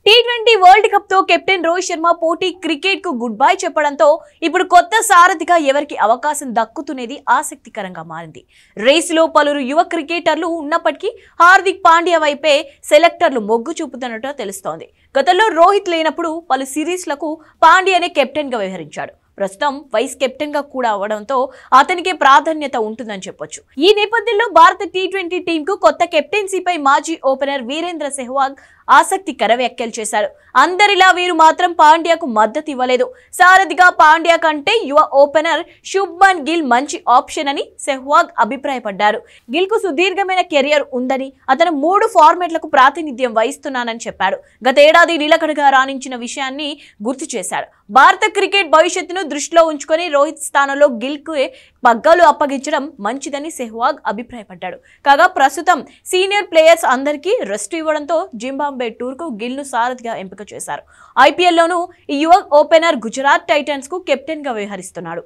T20 world cup తో captain Rohit Sharma పోటీ cricket కు గుడ్ బై చెప్పడంతో ఇప్పుడు కొత్త సారథిగా ఎవరికి అవకాశం దక్కుతునేది ఆసక్తికరంగా మారింది. రేసులో పలువురు యువ క్రికెటర్లు ఉన్నప్పటికీ హార్దిక్ పాండ్యా వైపే సెలెక్టర్లు మొగ్గు చూపుతున్నట్టు తెలుస్తోంది. గతంలో రోహిత్ లేనప్పుడు పలు సిరీస్లకు పాండ్యానే కెప్టెన్ గా వ్యవహరించాడు. ప్రస్తుతం వైస్ కెప్టెన్ గా కూడా అవడంతో అతనికే ప్రాధాన్యత ఉంటుందని చెప్పొచ్చు. ఈ నేపథ్యంలో భారత టీ20 టీం కు కొత్త కెప్టెన్సీపై మాజీ ఓపెనర్ వీరేంద్ర సెహ్వాగ్ ఆసక్తికర వ్యాఖ్యలు చేశారు. అందరిలా వీరు మాత్రం పాండ్యాకు మద్దతు ఇవ్వలేదు. సారథిగా పాండ్యా కంటే యువ ఓపెనర్ శుభ్మన్ గిల్ మంచి ఆప్షన్ అని సెహ్వాగ్ అభిప్రాయపడ్డారు. గిల్ కు సుదీర్ఘమైన కెరియర్ ఉందని, అతను 3 ఫార్మాట్లకు ప్రాతినిధ్యం వహిస్తున్నానని చెప్పాడు. గతేడాది నిలకడగా రాణించిన విషయాన్ని గుర్తు చేశాడు. భారత క్రికెట్ భవిష్యత్తును దృష్టిలో ఉంచుకొని రోహిత్ స్థానంలో గిల్ కు పగ్గాలు అప్పగించడం మంచిదని సెహ్వాగ్ అభిప్రాయపడ్డాడు. కాగా ప్రస్తుతం సీనియర్ ప్లేయర్స్ అందరికీ రెస్ట్ ఇవ్వడంతో జింబాబ్వే టూర్ కు గిల్ ను సారథిగా ఎంపిక చేశారు. ఐపీఎల్ లోనూ ఈ యువ ఓపెనర్ గుజరాత్ టైటన్స్ కు కెప్టెన్ గా వ్యవహరిస్తున్నాడు.